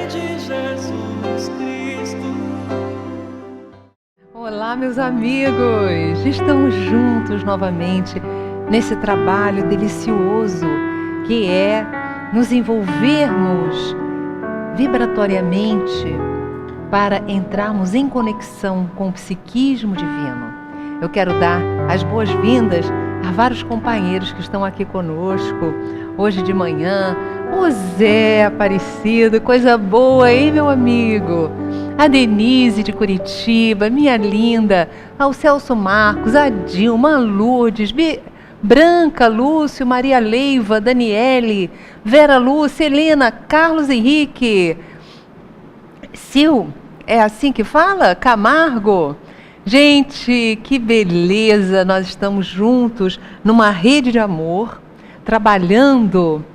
de Jesus Cristo. Olá, meus amigos! Estamos juntos novamente nesse trabalho delicioso que é nos envolvermos vibratoriamente para entrarmos em conexão com o psiquismo divino. Eu quero dar as boas-vindas a vários companheiros que estão aqui conosco hoje de manhã. O Zé Aparecido, coisa boa, hein, meu amigo? A Denise de Curitiba, minha linda, ao Celso Marcos, a Dilma, a Lourdes, Branca, Lúcio, Maria Leiva, Daniele, Vera Lúcia, Helena, Carlos Henrique, Sil, é assim que fala? Camargo. Gente, que beleza, nós estamos juntos numa rede de amor, trabalhando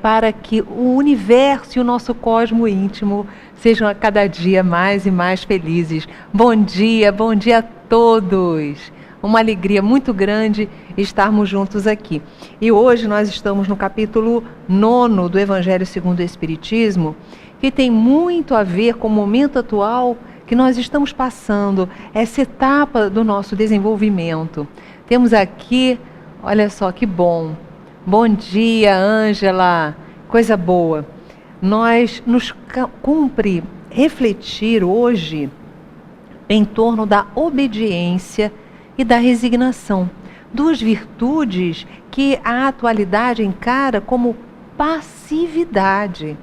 para que o universo e o nosso cosmo íntimo sejam a cada dia mais e mais felizes. Bom dia a todos. Uma alegria muito grande estarmos juntos aqui. E hoje nós estamos no capítulo 9 do Evangelho segundo o Espiritismo, que tem muito a ver com o momento atual que nós estamos passando, essa etapa do nosso desenvolvimento. Temos aqui, olha só que bom. Bom dia, Ângela, coisa boa. Nos cumpre refletir hoje em torno da obediência e da resignação, duas virtudes que a atualidade encara como passividade,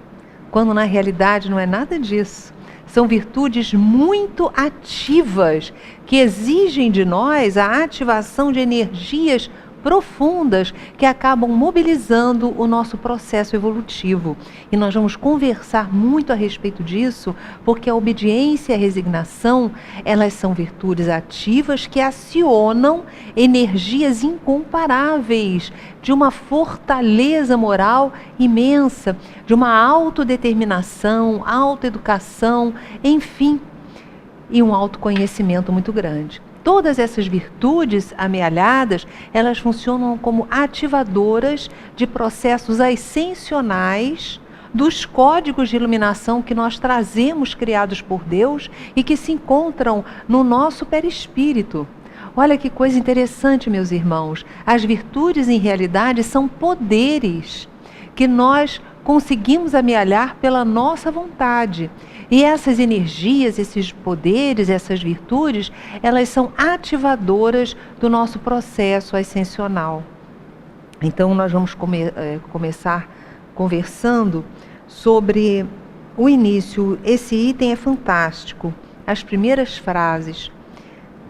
quando na realidade não é nada disso. São virtudes muito ativas que exigem de nós a ativação de energias profundas que acabam mobilizando o nosso processo evolutivo. E nós vamos conversar muito a respeito disso, porque a obediência e a resignação, elas são virtudes ativas que acionam energias incomparáveis, de uma fortaleza moral imensa, de uma autodeterminação, autoeducação, enfim, e um autoconhecimento muito grande. Todas essas virtudes amealhadas, elas funcionam como ativadoras de processos ascensionais dos códigos de iluminação que nós trazemos criados por Deus e que se encontram no nosso perispírito. Olha que coisa interessante, meus irmãos. As virtudes, em realidade, são poderes que nós conseguimos amealhar pela nossa vontade. E essas energias, esses poderes, essas virtudes, elas são ativadoras do nosso processo ascensional. Então, nós vamos começar conversando sobre o início. Esse item é fantástico. As primeiras frases.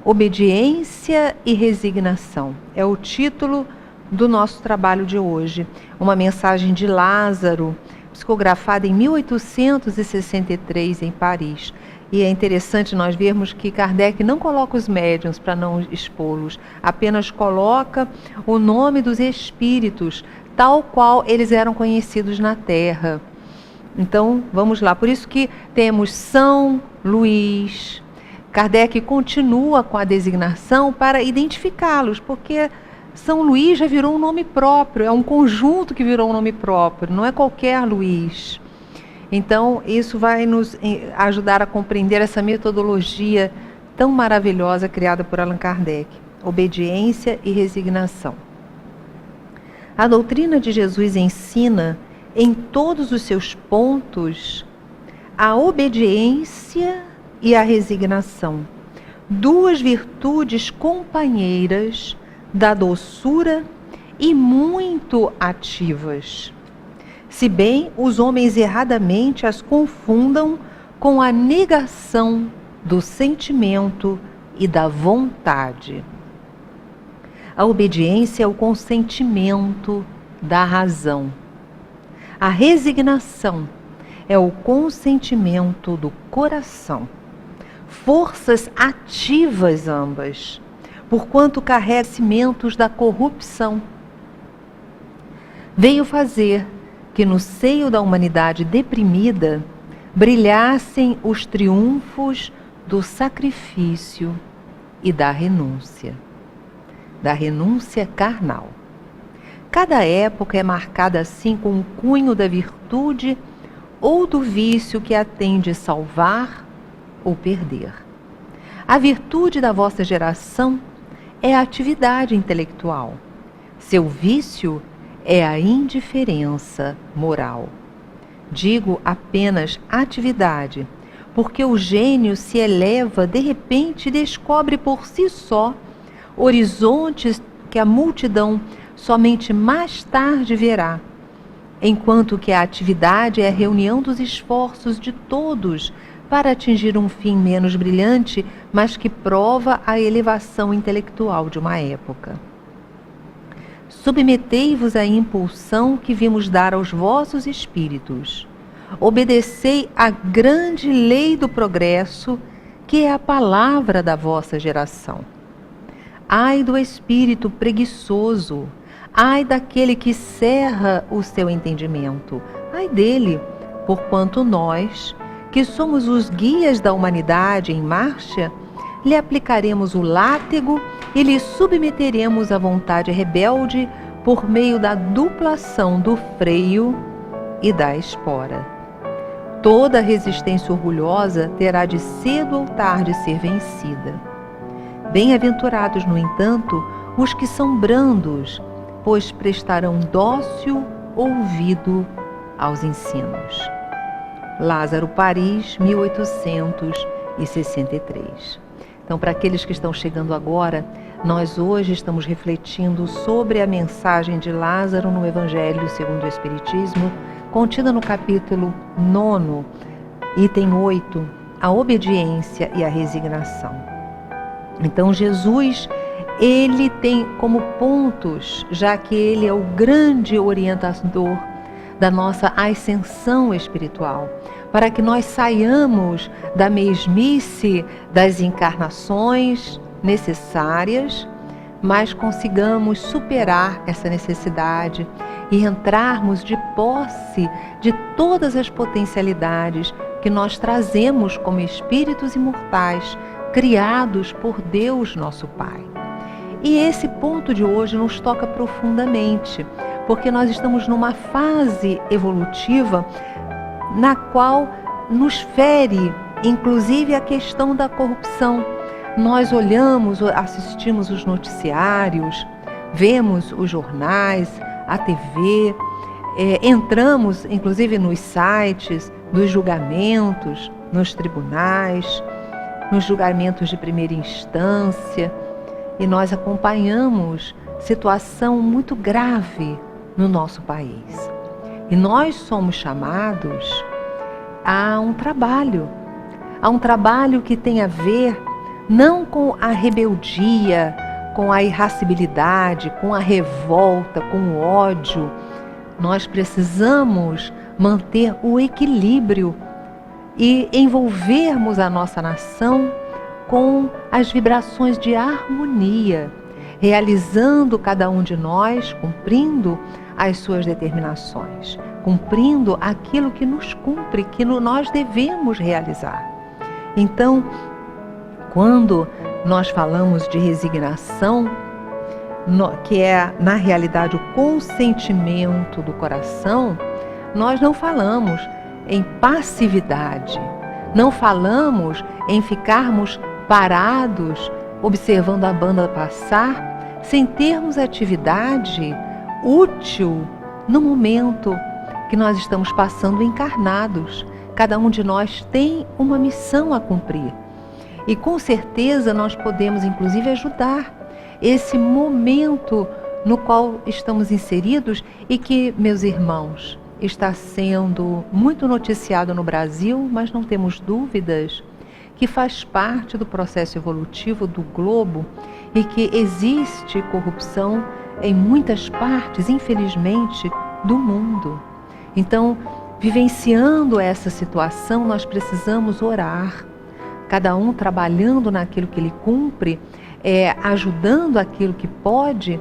Obediência e resignação. É o título do nosso trabalho de hoje. Uma mensagem de Lázaro, psicografada em 1863 em Paris. E é interessante nós vermos que Kardec não coloca os médiuns para não expô-los, apenas coloca o nome dos espíritos, tal qual eles eram conhecidos na Terra. Então, vamos lá. Por isso que temos São Luís. Kardec continua com a designação para identificá-los, porque São Luís já virou um nome próprio, é um conjunto que virou um nome próprio, não é qualquer Luís. Então, isso vai nos ajudar a compreender essa metodologia tão maravilhosa criada por Allan Kardec. Obediência e resignação. A doutrina de Jesus ensina, em todos os seus pontos, a obediência e a resignação, duas virtudes companheiras da doçura e muito ativas, se bem os homens erradamente as confundam com a negação do sentimento e da vontade. A obediência é o consentimento da razão. A resignação é o consentimento do coração. Forças ativas ambas, porquanto carrega cimentos da corrupção. Veio fazer que no seio da humanidade deprimida brilhassem os triunfos do sacrifício e da renúncia carnal. Cada época é marcada assim com o cunho da virtude ou do vício que a tem de salvar ou perder. A virtude da vossa geração é a atividade intelectual. Seu vício é a indiferença moral. Digo apenas atividade, porque o gênio se eleva de repente e descobre por si só horizontes que a multidão somente mais tarde verá, enquanto que a atividade é a reunião dos esforços de todos para atingir um fim menos brilhante, mas que prova a elevação intelectual de uma época. Submetei-vos à impulsão que vimos dar aos vossos espíritos. Obedecei à grande lei do progresso, que é a palavra da vossa geração. Ai do espírito preguiçoso, ai daquele que cerra o seu entendimento, ai dele, porquanto nós, que somos os guias da humanidade em marcha, lhe aplicaremos o látego e lhe submeteremos a vontade rebelde por meio da duplação do freio e da espora. Toda resistência orgulhosa terá de cedo ou tarde ser vencida. Bem-aventurados, no entanto, os que são brandos, pois prestarão dócil ouvido aos ensinos. Lázaro Paris, 1863. Então, para aqueles que estão chegando agora, nós hoje estamos refletindo sobre a mensagem de Lázaro no Evangelho segundo o Espiritismo, contida no capítulo 9, item 8, a obediência e a resignação. Então, Jesus, ele tem como pontos, já que ele é o grande orientador da nossa ascensão espiritual, para que nós saiamos da mesmice das encarnações necessárias, mas consigamos superar essa necessidade e entrarmos de posse de todas as potencialidades que nós trazemos como espíritos imortais, criados por Deus, nosso Pai. E esse ponto de hoje nos toca profundamente, porque nós estamos numa fase evolutiva na qual nos fere, inclusive, a questão da corrupção. Nós olhamos, assistimos os noticiários, vemos os jornais, a TV, entramos, inclusive, nos sites dos julgamentos, nos tribunais, nos julgamentos de primeira instância, e nós acompanhamos situação muito grave no nosso país. E nós somos chamados a um trabalho que tem a ver não com a rebeldia, com a irascibilidade, com a revolta, com o ódio. Nós precisamos manter o equilíbrio e envolvermos a nossa nação com as vibrações de harmonia, realizando cada um de nós, cumprindo as suas determinações, cumprindo aquilo que nos cumpre, que nós devemos realizar. Então, quando nós falamos de resignação, que é, na realidade, o consentimento do coração, nós não falamos em passividade, não falamos em ficarmos parados, observando a banda passar, sem termos atividade útil no momento que nós estamos passando encarnados. Cada um de nós tem uma missão a cumprir. E com certeza nós podemos, inclusive, ajudar esse momento no qual estamos inseridos e que, meus irmãos, está sendo muito noticiado no Brasil, mas não temos dúvidas que faz parte do processo evolutivo do globo e que existe corrupção em muitas partes, infelizmente, do mundo. Então, vivenciando essa situação, nós precisamos orar, cada um trabalhando naquilo que ele cumpre, ajudando aquilo que pode,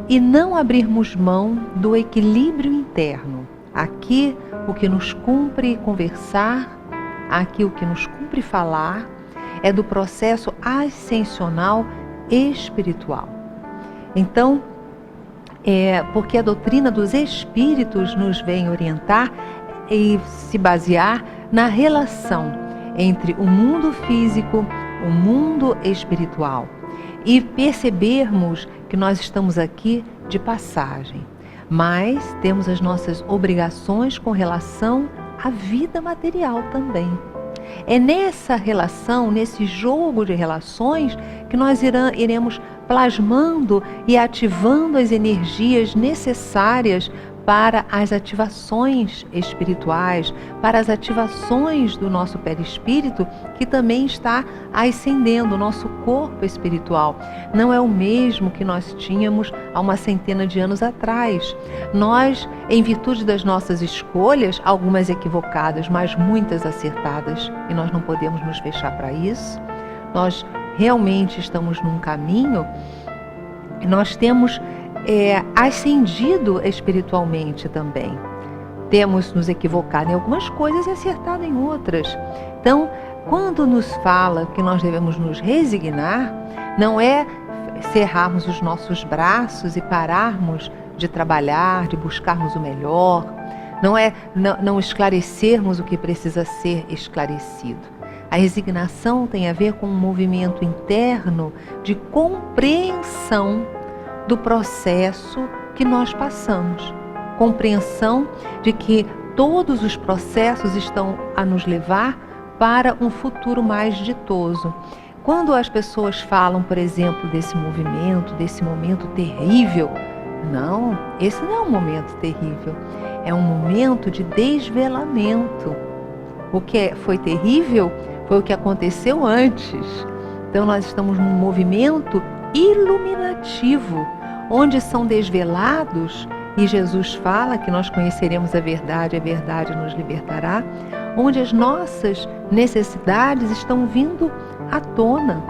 e não abrirmos mão do equilíbrio interno. Aqui, o que nos cumpre conversar, aqui o que nos cumpre falar, é do processo ascensional espiritual. Então, porque a doutrina dos espíritos nos vem orientar e se basear na relação entre o mundo físico, o mundo espiritual, e percebermos que nós estamos aqui de passagem, mas temos as nossas obrigações com relação à vida material também. É nessa relação, nesse jogo de relações, que nós iremos plasmando e ativando as energias necessárias para as ativações espirituais, para as ativações do nosso perispírito, que também está ascendendo. O nosso corpo espiritual não é o mesmo que nós tínhamos há uma centena de anos atrás. Nós, em virtude das nossas escolhas, algumas equivocadas, mas muitas acertadas, e nós não podemos nos fechar para isso, nós realmente estamos num caminho e nós temos ascendido espiritualmente também. Temos nos equivocado em algumas coisas e acertado em outras. Então, quando nos fala que nós devemos nos resignar, não é cerrarmos os nossos braços e pararmos de trabalhar, de buscarmos o melhor, não é não esclarecermos o que precisa ser esclarecido. A resignação tem a ver com um movimento interno de compreensão do processo que nós passamos. Compreensão de que todos os processos estão a nos levar para um futuro mais ditoso. Quando as pessoas falam, por exemplo, desse movimento, desse momento terrível, não, esse não é um momento terrível, é um momento de desvelamento. O que foi terrível foi o que aconteceu antes. Então nós estamos num movimento iluminativo, onde são desvelados, e Jesus fala que nós conheceremos a verdade nos libertará, onde as nossas necessidades estão vindo à tona,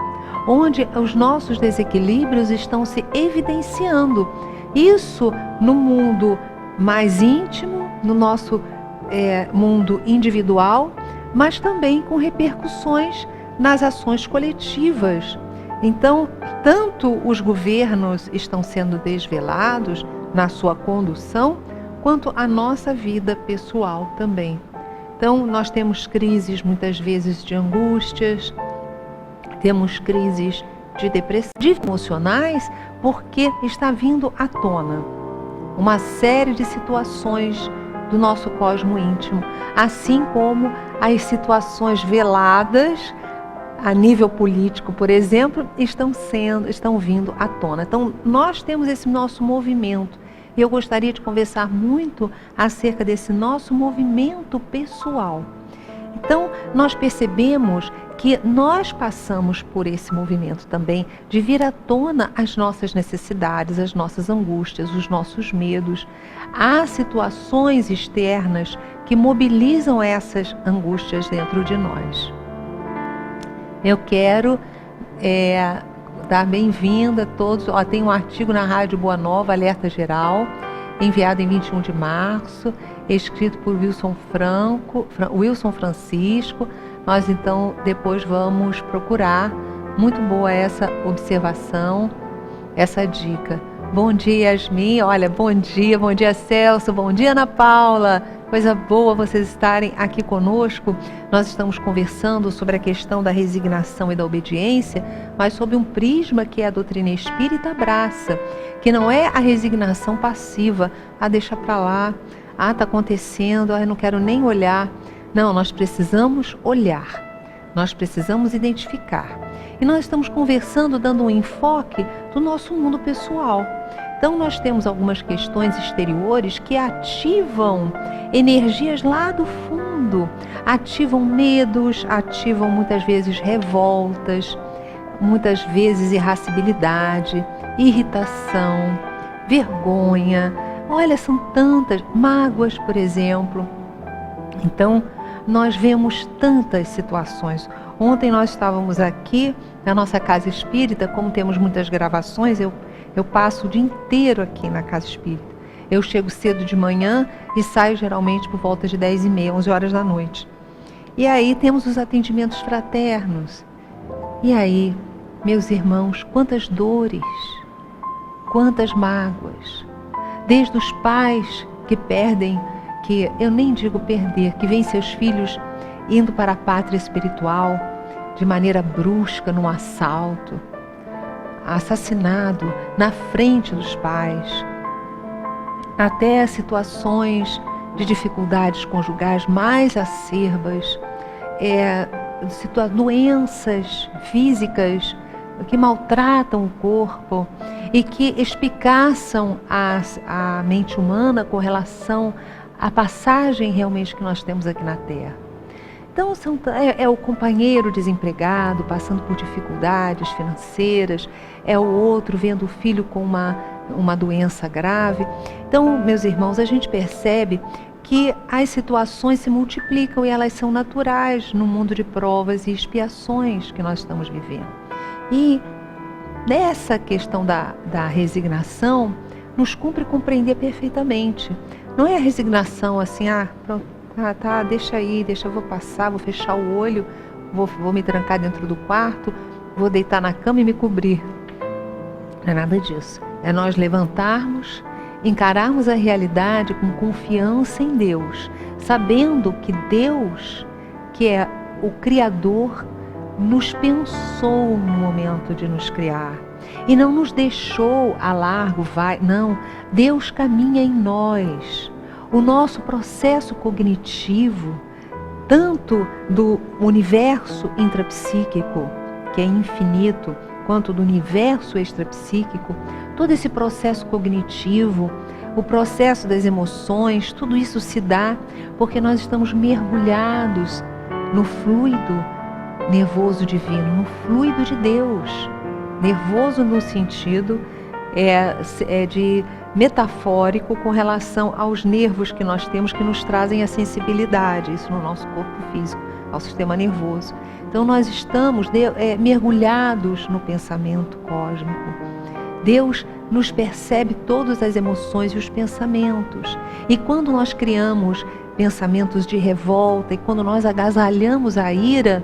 onde os nossos desequilíbrios estão se evidenciando. Isso no mundo mais íntimo, no nosso mundo individual, mas também com repercussões nas ações coletivas. Então, tanto os governos estão sendo desvelados na sua condução, quanto a nossa vida pessoal também. Então, nós temos crises muitas vezes de angústias, temos crises de depressão, de emocionais, porque está vindo à tona uma série de situações do nosso cosmo íntimo, assim como as situações veladas a nível político, por exemplo, estão vindo à tona. Então, nós temos esse nosso movimento, e eu gostaria de conversar muito acerca desse nosso movimento pessoal. Então, nós percebemos que nós passamos por esse movimento também de vir à tona as nossas necessidades, as nossas angústias, os nossos medos. Há situações externas que mobilizam essas angústias dentro de nós. Eu quero dar bem-vinda a todos. Tem um artigo na Rádio Boa Nova, Alerta Geral, enviado em 21 de março, escrito por Wilson Francisco. Nós então depois vamos procurar. Muito boa essa observação, essa dica. Bom dia, Yasmin. Olha, bom dia Celso, bom dia Ana Paula. Coisa boa vocês estarem aqui conosco. Nós estamos conversando sobre a questão da resignação e da obediência, mas sob um prisma que a doutrina espírita abraça, que não é a resignação passiva, deixa para lá, está acontecendo, eu não quero nem olhar. Não, nós precisamos olhar, nós precisamos identificar. E nós estamos conversando, dando um enfoque do nosso mundo pessoal. Então nós temos algumas questões exteriores que ativam energias lá do fundo, ativam medos, ativam muitas vezes revoltas, muitas vezes irascibilidade, irritação, vergonha. Olha, são tantas, mágoas, por exemplo. Então, nós vemos tantas situações. Ontem nós estávamos aqui na nossa casa espírita, como temos muitas gravações, eu passo o dia inteiro aqui na casa espírita. Eu chego cedo de manhã e saio geralmente por volta de 10h30, 11 horas da noite. E aí temos os atendimentos fraternos. E aí, meus irmãos, quantas dores, quantas mágoas. Desde os pais que perdem, que, eu nem digo perder, que vêem seus filhos indo para a pátria espiritual de maneira brusca, num assalto, assassinado na frente dos pais, até situações de dificuldades conjugais mais acerbas, doenças físicas que maltratam o corpo e que espicaçam a mente humana com relação à passagem realmente que nós temos aqui na Terra. Então, é o companheiro desempregado passando por dificuldades financeiras, é o outro vendo o filho com uma doença grave. Então, meus irmãos, a gente percebe que as situações se multiplicam e elas são naturais no mundo de provas e expiações que nós estamos vivendo. E nessa questão da resignação, nos cumpre compreender perfeitamente. Não é a resignação assim, pronto, tá, deixa aí, eu vou passar, vou fechar o olho, vou me trancar dentro do quarto, vou deitar na cama e me cobrir. Não é nada disso. É nós levantarmos, encararmos a realidade com confiança em Deus, sabendo que Deus, que é o Criador, nos pensou no momento de nos criar e não nos deixou a largo, não. Deus caminha em nós. O nosso processo cognitivo, tanto do universo intrapsíquico, que é infinito, quanto do universo extrapsíquico, todo esse processo cognitivo, o processo das emoções, tudo isso se dá porque nós estamos mergulhados no fluido nervoso divino, no fluido de Deus. Nervoso no sentido de metafórico com relação aos nervos que nós temos que nos trazem a sensibilidade, isso no nosso corpo físico, ao sistema nervoso. Então nós estamos mergulhados no pensamento cósmico. Deus nos percebe todas as emoções e os pensamentos. E quando nós criamos pensamentos de revolta e quando nós agasalhamos a ira,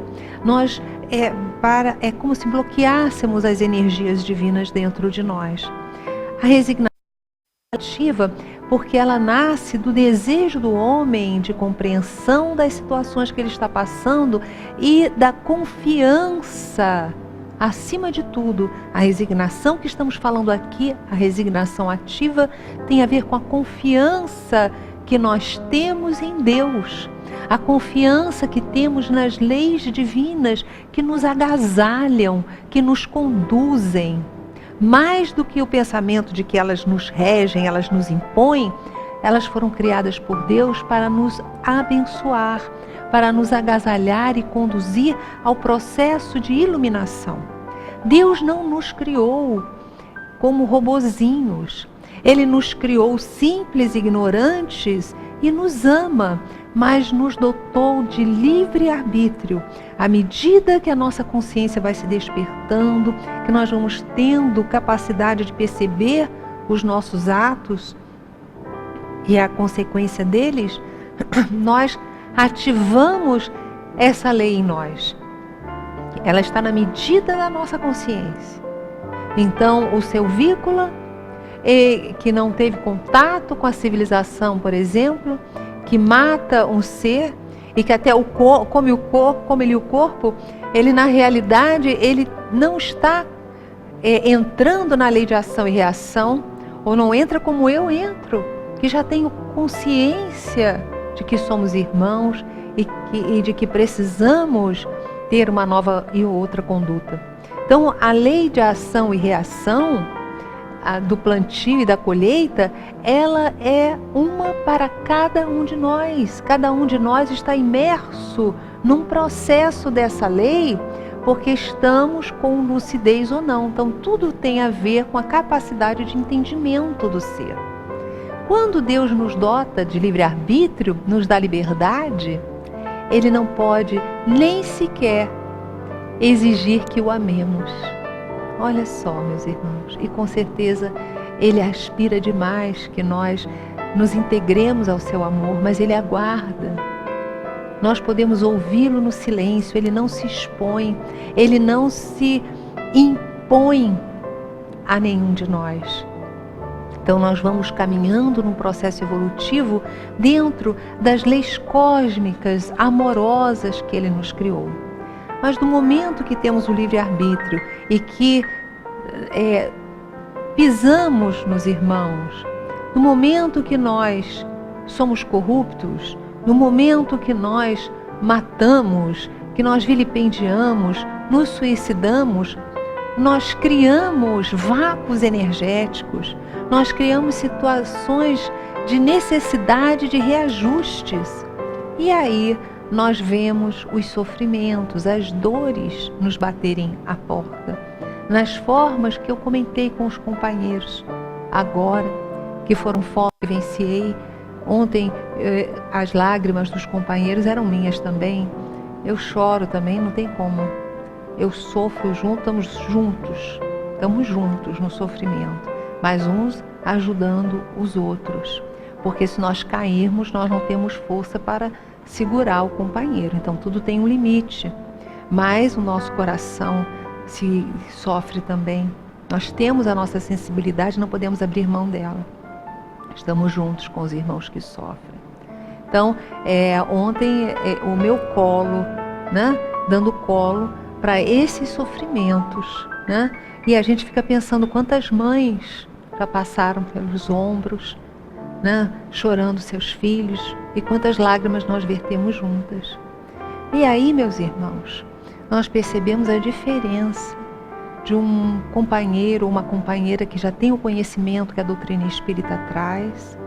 é como se bloqueássemos as energias divinas dentro de nós. A resignação é ativa porque ela nasce do desejo do homem de compreensão das situações que ele está passando e da confiança. Acima de tudo, a resignação que estamos falando aqui, a resignação ativa, tem a ver com a confiança que nós temos em Deus, a confiança que temos nas leis divinas que nos agasalham, que nos conduzem. Mais do que o pensamento de que elas nos regem, elas nos impõem, elas foram criadas por Deus para nos abençoar, para nos agasalhar e conduzir ao processo de iluminação. Deus não nos criou como robozinhos. Ele nos criou simples, ignorantes e nos ama, mas nos dotou de livre arbítrio. À medida que a nossa consciência vai se despertando, que nós vamos tendo capacidade de perceber os nossos atos e a consequência deles, nós ativamos essa lei em nós. Ela está na medida da nossa consciência. Então, o Selvícola, que não teve contato com a civilização, por exemplo, que mata um ser e que até come o corpo, ele na realidade ele não está entrando na lei de ação e reação, ou não entra como eu entro, que já tenho consciência de que somos irmãos e de que precisamos ter uma nova e outra conduta. Então, a lei de ação e reação do plantio e da colheita, ela é uma para cada um de nós. Cada um de nós está imerso num processo dessa lei, porque estamos com lucidez ou não. Então, tudo tem a ver com a capacidade de entendimento do ser. Quando Deus nos dota de livre-arbítrio, nos dá liberdade, Ele não pode nem sequer exigir que o amemos. Olha só, meus irmãos, e com certeza Ele aspira demais que nós nos integremos ao seu amor, mas Ele aguarda. Nós podemos ouvi-lo no silêncio, Ele não se expõe, Ele não se impõe a nenhum de nós. Então nós vamos caminhando num processo evolutivo dentro das leis cósmicas amorosas que Ele nos criou. Mas no momento que temos o livre-arbítrio e que pisamos nos irmãos, no momento que nós somos corruptos, no momento que nós matamos, que nós vilipendiamos, nos suicidamos, nós criamos vácuos energéticos, nós criamos situações de necessidade de reajustes. E aí nós vemos os sofrimentos, as dores nos baterem à porta, nas formas que eu comentei com os companheiros agora, que foram fotos que vivenciei. Ontem as lágrimas dos companheiros eram minhas também. Eu choro também, não tem como. Eu sofro junto, estamos juntos no sofrimento, mas uns ajudando os outros, porque se nós cairmos, nós não temos força para segurar o companheiro, então tudo tem um limite, mas o nosso coração se sofre também. Nós temos a nossa sensibilidade, não podemos abrir mão dela. Estamos juntos com os irmãos que sofrem. Então, ontem o meu colo, né, dando colo para esses sofrimentos, né? E a gente fica pensando quantas mães já passaram pelos ombros, né, chorando seus filhos, e quantas lágrimas nós vertemos juntas. E aí, meus irmãos, nós percebemos a diferença de um companheiro ou uma companheira que já tem o conhecimento que a doutrina espírita traz,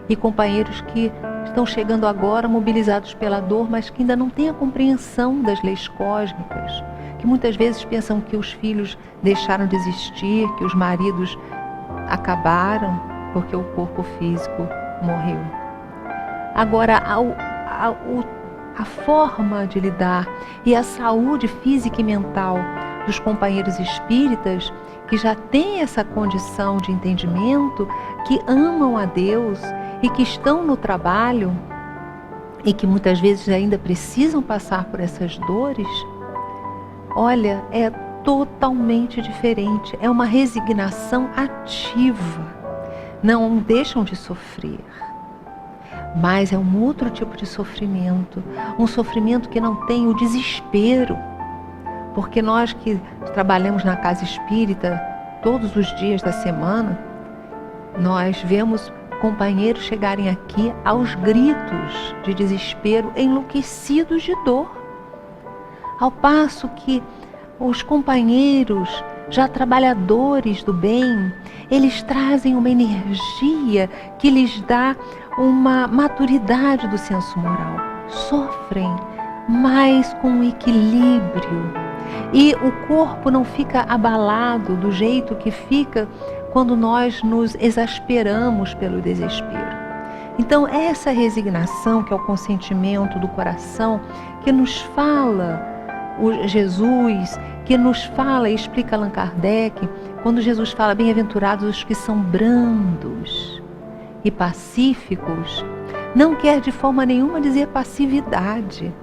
e companheiros que estão chegando agora mobilizados pela dor, mas que ainda não têm a compreensão das leis cósmicas, que muitas vezes pensam que os filhos deixaram de existir, que os maridos acabaram porque o corpo físico morreu. Agora, a forma de lidar e a saúde física e mental dos companheiros espíritas que já têm essa condição de entendimento, que amam a Deus e que estão no trabalho e que muitas vezes ainda precisam passar por essas dores, olha, é totalmente diferente, é uma resignação ativa, não deixam de sofrer, mas é um outro tipo de sofrimento, um sofrimento que não tem o desespero, porque nós que trabalhamos na casa espírita todos os dias da semana, nós vemos companheiros chegarem aqui aos gritos de desespero, enlouquecidos de dor. Ao passo que os companheiros, já trabalhadores do bem, eles trazem uma energia que lhes dá uma maturidade do senso moral. Sofrem, mas com equilíbrio. E o corpo não fica abalado do jeito que fica quando nós nos exasperamos pelo desespero. Então, essa resignação, que é o consentimento do coração, que nos fala o Jesus, que nos fala e explica Allan Kardec, quando Jesus fala, bem-aventurados os que são brandos e pacíficos, não quer de forma nenhuma dizer passividade.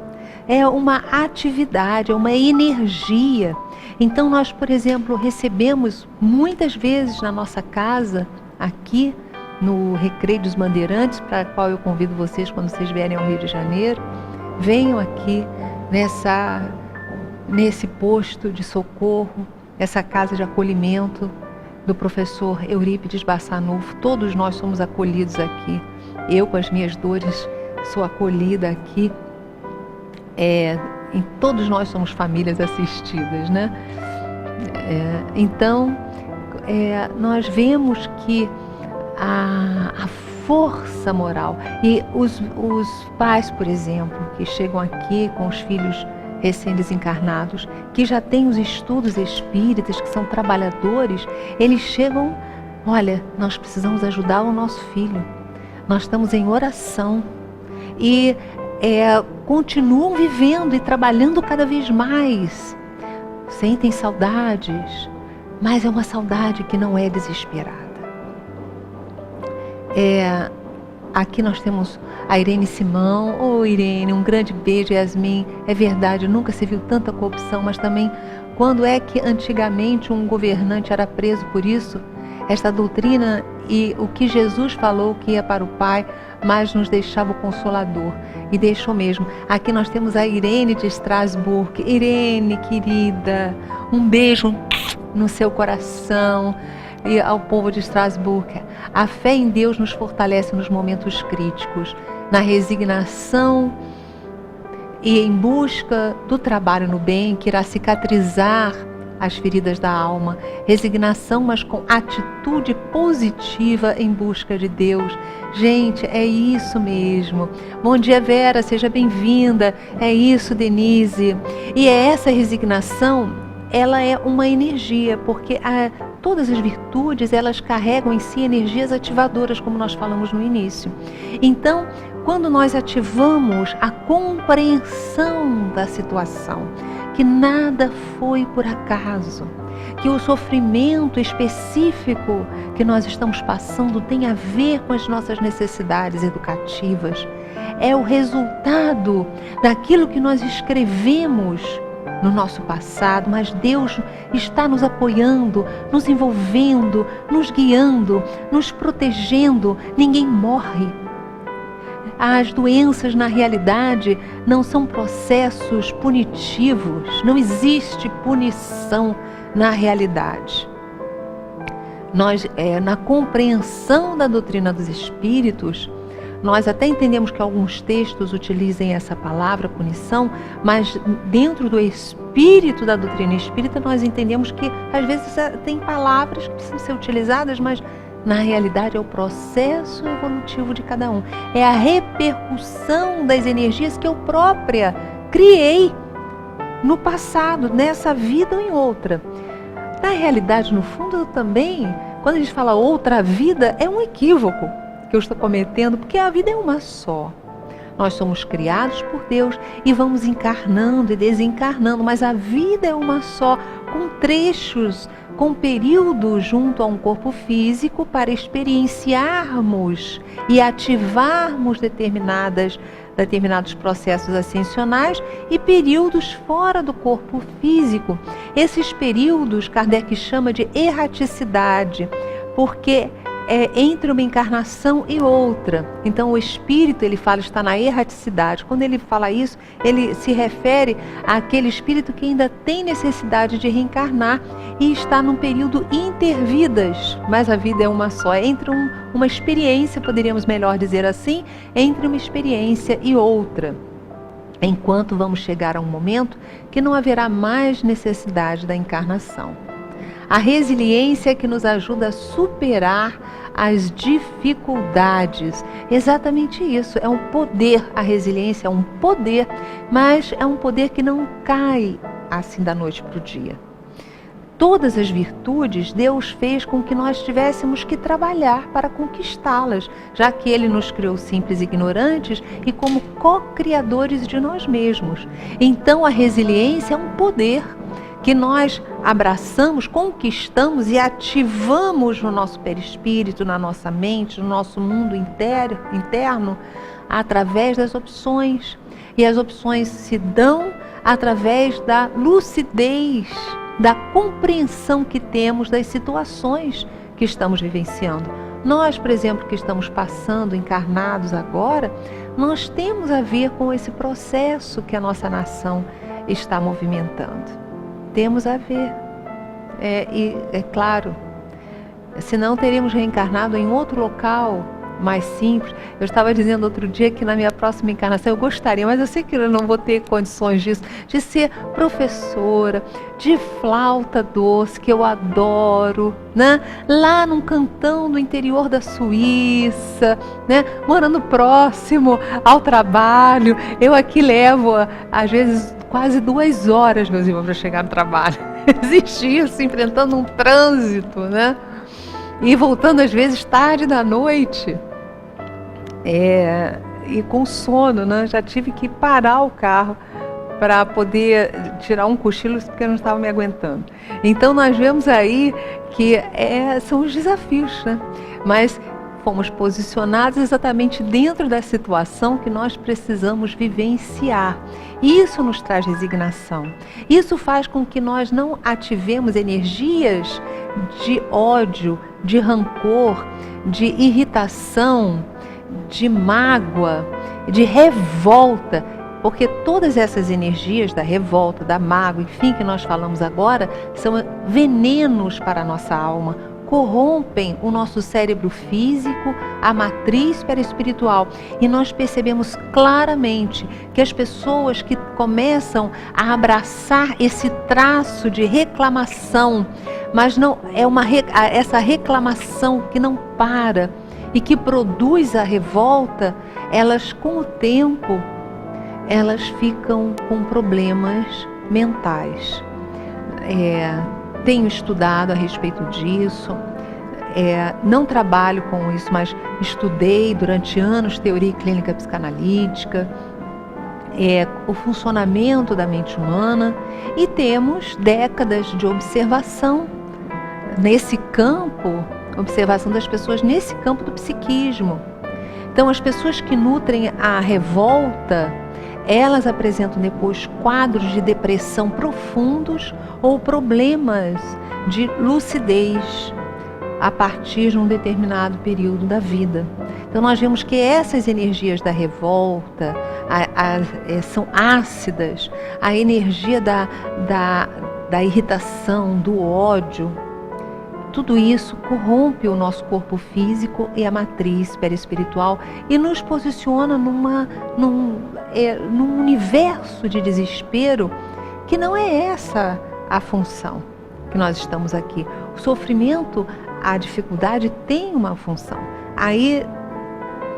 É uma atividade, é uma energia. Então nós, por exemplo, recebemos muitas vezes na nossa casa, aqui no Recreio dos Bandeirantes, para o qual eu convido vocês quando vocês vierem ao Rio de Janeiro, venham aqui nesse posto de socorro, essa casa de acolhimento do professor Eurípides Bassanufo. Todos nós somos acolhidos aqui. Eu, com as minhas dores, sou acolhida aqui. Todos nós somos famílias assistidas, né? Então, nós vemos que a força moral e os pais, por exemplo, que chegam aqui com os filhos recém-desencarnados, que já têm os estudos espíritas, que são trabalhadores, eles chegam, olha, nós precisamos ajudar o nosso filho, nós estamos em oração e continuam vivendo e trabalhando cada vez mais, sentem saudades, mas é uma saudade que não é desesperada. Aqui nós temos a Irene Simão. Irene, um grande beijo. Yasmin, é verdade, nunca se viu tanta corrupção, mas também quando é que antigamente um governante era preso por isso, esta doutrina e o que Jesus falou que ia para o Pai, mas nos deixava o Consolador. E deixou mesmo. Aqui nós temos a Irene de Strasbourg. Irene, querida, um beijo no seu coração. E ao povo de Strasbourg. A fé em Deus nos fortalece nos momentos críticos, na resignação e em busca do trabalho no bem, que irá cicatrizar as feridas da alma. Resignação, mas com atitude positiva em busca de Deus. Gente, é isso mesmo. Bom dia, Vera, seja bem-vinda. É isso, Denise. E essa resignação, ela é uma energia, porque todas as virtudes, elas carregam em si energias ativadoras, como nós falamos no início. Então, quando nós ativamos a compreensão da situação, que nada foi por acaso, que o sofrimento específico que nós estamos passando tem a ver com as nossas necessidades educativas, é o resultado daquilo que nós escrevemos no nosso passado, mas Deus está nos apoiando, nos envolvendo, nos guiando, nos protegendo. Ninguém morre. As doenças, na realidade, não são processos punitivos. Não existe punição na realidade. Nós, na compreensão da doutrina dos espíritos, nós até entendemos que alguns textos utilizem essa palavra, punição, mas dentro do espírito da doutrina espírita, nós entendemos que às vezes tem palavras que precisam ser utilizadas, mas na realidade é o processo evolutivo de cada um. É a repercussão das energias que eu própria criei no passado, nessa vida ou em outra. Na realidade, no fundo também, quando a gente fala outra vida, é um equívoco que eu estou cometendo, porque a vida é uma só. Nós somos criados por Deus e vamos encarnando e desencarnando, mas a vida é uma só, com trechos, com períodos junto a um corpo físico para experienciarmos e ativarmos determinados processos ascensionais e períodos fora do corpo físico. Esses períodos Kardec chama de erraticidade, porque entre uma encarnação e outra. Então o espírito, ele fala, está na erraticidade. Quando ele fala isso, ele se refere àquele espírito que ainda tem necessidade de reencarnar e está num período intervidas, mas a vida é uma só. Entre uma experiência, poderíamos melhor dizer assim, entre uma experiência e outra. Enquanto vamos chegar a um momento que não haverá mais necessidade da encarnação. A resiliência é que nos ajuda a superar as dificuldades. Exatamente isso, é um poder, a resiliência é um poder, mas é um poder que não cai assim da noite para o dia. Todas as virtudes Deus fez com que nós tivéssemos que trabalhar para conquistá-las, já que Ele nos criou simples e ignorantes e como co-criadores de nós mesmos. Então a resiliência é um poder que nós abraçamos, conquistamos e ativamos no nosso perispírito, na nossa mente, no nosso mundo interno, através das opções. E as opções se dão através da lucidez, da compreensão que temos das situações que estamos vivenciando. Nós, por exemplo, que estamos passando encarnados agora, nós temos a ver com esse processo que a nossa nação está movimentando. Temos a ver. E é claro, senão teríamos reencarnado em outro local mais simples. Eu estava dizendo outro dia que na minha próxima encarnação eu gostaria, mas eu sei que eu não vou ter condições disso, de ser professora de flauta doce, que eu adoro, né? Lá num cantão do interior da Suíça, né? Morando próximo ao trabalho. Eu aqui levo, às vezes, quase 2 horas, meus irmãos, para chegar no trabalho. Existe isso, enfrentando um trânsito, né? E voltando às vezes tarde da noite. E com sono, né? Já tive que parar o carro para poder tirar um cochilo, porque eu não estava me aguentando. Então nós vemos aí que são os desafios, né? Mas fomos posicionados exatamente dentro da situação que nós precisamos vivenciar. Isso nos traz resignação. Isso faz com que nós não ativemos energias de ódio, de rancor, de irritação, de mágoa, de revolta, porque todas essas energias da revolta, da mágoa, enfim, que nós falamos agora, são venenos para a nossa alma, corrompem o nosso cérebro físico, a matriz perispiritual. E nós percebemos claramente que as pessoas que começam a abraçar esse traço de reclamação, mas não é essa reclamação que não para e que produz a revolta, elas com o tempo, elas ficam com problemas mentais. Tenho estudado a respeito disso, não trabalho com isso, mas estudei durante anos teoria clínica psicanalítica, o funcionamento da mente humana, e temos décadas de observação nesse campo, observação das pessoas nesse campo do psiquismo. Então, as pessoas que nutrem a revolta, elas apresentam depois quadros de depressão profundos ou problemas de lucidez a partir de um determinado período da vida. Então nós vemos que essas energias da revolta são ácidas, a energia da irritação, do ódio, tudo isso corrompe o nosso corpo físico e a matriz perispiritual e nos posiciona num universo de desespero que não é essa a função que nós estamos aqui. O sofrimento, a dificuldade tem uma função. Aí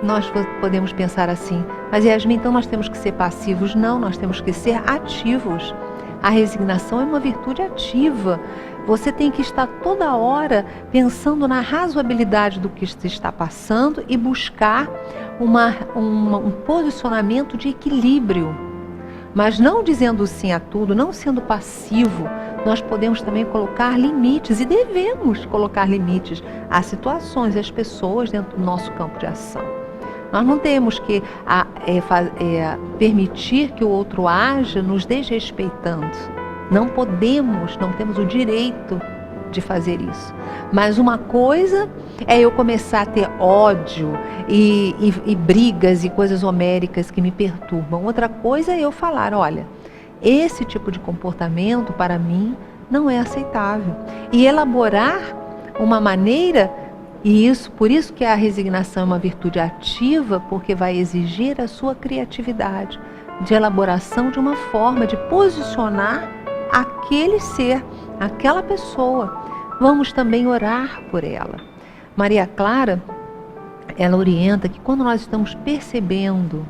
nós podemos pensar assim, mas Yasmin, então nós temos que ser passivos? Não, nós temos que ser ativos. A resignação é uma virtude ativa. Você tem que estar toda hora pensando na razoabilidade do que se está passando e buscar um posicionamento de equilíbrio. Mas não dizendo sim a tudo, não sendo passivo, nós podemos também colocar limites e devemos colocar limites às situações, às pessoas dentro do nosso campo de ação. Nós não temos que permitir que o outro haja nos desrespeitando. Não podemos, não temos o direito de fazer isso. Mas uma coisa é eu começar a ter ódio e brigas e coisas homéricas que me perturbam. Outra coisa é eu falar, olha, esse tipo de comportamento para mim não é aceitável. E elaborar uma maneira, por isso que a resignação é uma virtude ativa, porque vai exigir a sua criatividade de elaboração de uma forma de posicionar aquele ser, aquela pessoa. Vamos também orar por ela. Maria Clara, ela orienta que quando nós estamos percebendo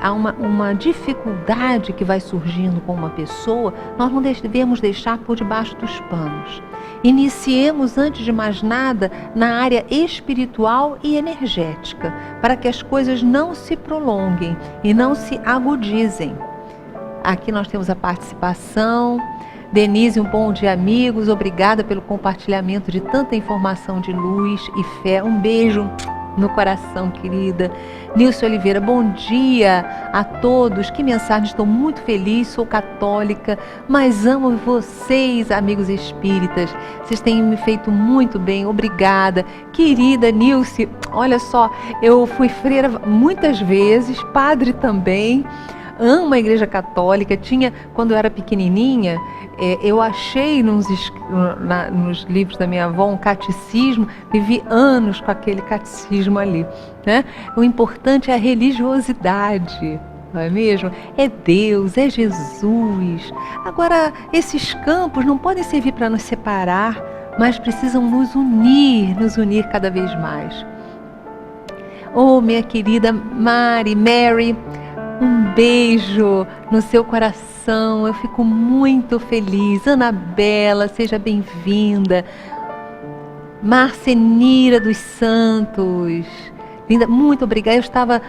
há uma dificuldade que vai surgindo com uma pessoa, nós não devemos deixar por debaixo dos panos. Iniciemos, antes de mais nada, na área espiritual e energética, para que as coisas não se prolonguem e não se agudizem. Aqui nós temos a participação. Denise, um bom dia, amigos. Obrigada pelo compartilhamento de tanta informação de luz e fé. Um beijo no coração, querida. Nilce Oliveira, bom dia a todos. Que mensagem, estou muito feliz, sou católica, mas amo vocês, amigos espíritas. Vocês têm me feito muito bem, obrigada. Querida Nilce, olha só, eu fui freira muitas vezes, padre também. Amo a Igreja Católica. Quando eu era pequenininha, eu achei nos livros da minha avó um catecismo, vivi anos com aquele catecismo ali, né? O importante é a religiosidade, não é mesmo? É Deus, é Jesus. Agora, esses campos não podem servir para nos separar, mas precisam nos unir cada vez mais. Oh, minha querida Mary, um beijo no seu coração, eu fico muito feliz. Anabela, seja bem-vinda. Marcenira dos Santos, linda, muito obrigada. Eu estava,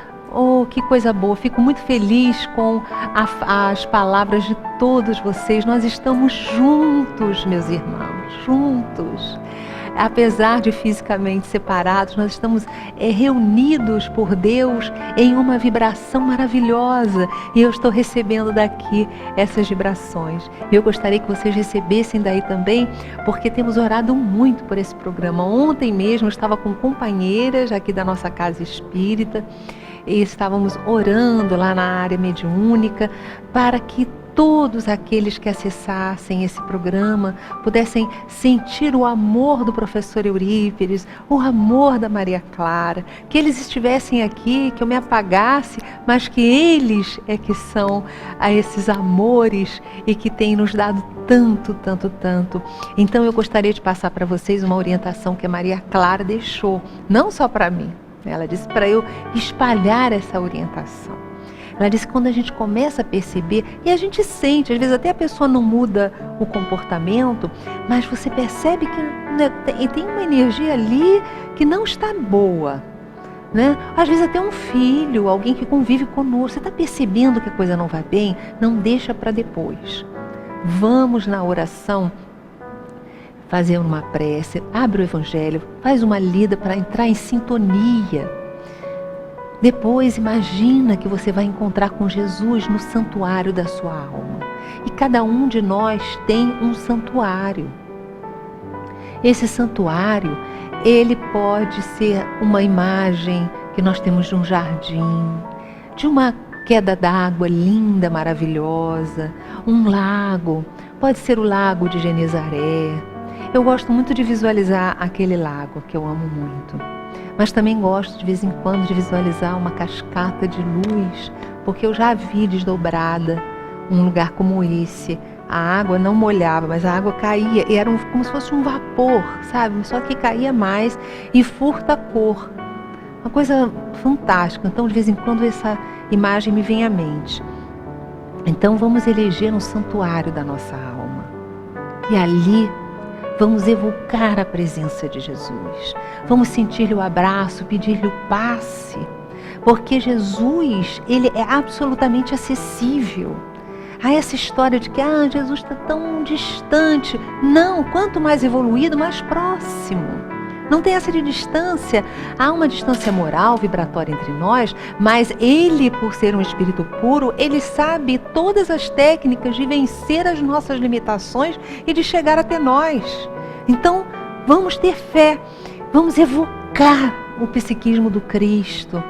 que coisa boa, fico muito feliz com as palavras de todos vocês. Nós estamos juntos, meus irmãos, juntos. apesar de fisicamente separados, nós estamos reunidos por Deus em uma vibração maravilhosa. E eu estou recebendo daqui essas vibrações. Eu gostaria que vocês recebessem daí também, porque temos orado muito por esse programa. Ontem mesmo eu estava com companheiras aqui da nossa casa espírita e estávamos orando lá na área mediúnica para que todos aqueles que acessassem esse programa pudessem sentir o amor do professor Eurípides, o amor da Maria Clara, que eles estivessem aqui, que eu me apagasse, mas que eles é que são esses amores e que têm nos dado tanto, tanto, tanto. Então eu gostaria de passar para vocês uma orientação que a Maria Clara deixou, não só para mim, ela disse para eu espalhar essa orientação. Ela disse que quando a gente começa a perceber, e a gente sente, às vezes até a pessoa não muda o comportamento, mas você percebe que, né, tem uma energia ali que não está boa, né? Às vezes até um filho, alguém que convive conosco, você está percebendo que a coisa não vai bem, não deixa para depois. Vamos na oração fazer uma prece, abre o Evangelho, faz uma lida para entrar em sintonia. Depois imagina que você vai encontrar com Jesus no santuário da sua alma. E cada um de nós tem um santuário. Esse santuário, ele pode ser uma imagem que nós temos de um jardim, de uma queda d'água linda, maravilhosa, um lago, pode ser o lago de Genezaré. Eu gosto muito de visualizar aquele lago, que eu amo muito. Mas também gosto de vez em quando de visualizar uma cascata de luz, porque eu já vi desdobrada um lugar como esse. A água não molhava, mas a água caía e era como se fosse um vapor, sabe? Só que caía mais e furta a cor. Uma coisa fantástica. Então, de vez em quando, essa imagem me vem à mente. Então, vamos eleger um santuário da nossa alma. E ali vamos evocar a presença de Jesus. Vamos sentir-lhe o abraço, pedir-lhe o passe. Porque Jesus, ele é absolutamente acessível. Há essa história de que Jesus está tão distante. Não, quanto mais evoluído, mais próximo. Não tem essa de distância. Há uma distância moral, vibratória entre nós, mas ele, por ser um espírito puro, ele sabe todas as técnicas de vencer as nossas limitações e de chegar até nós. Então, vamos ter fé, vamos evocar o psiquismo do Cristo.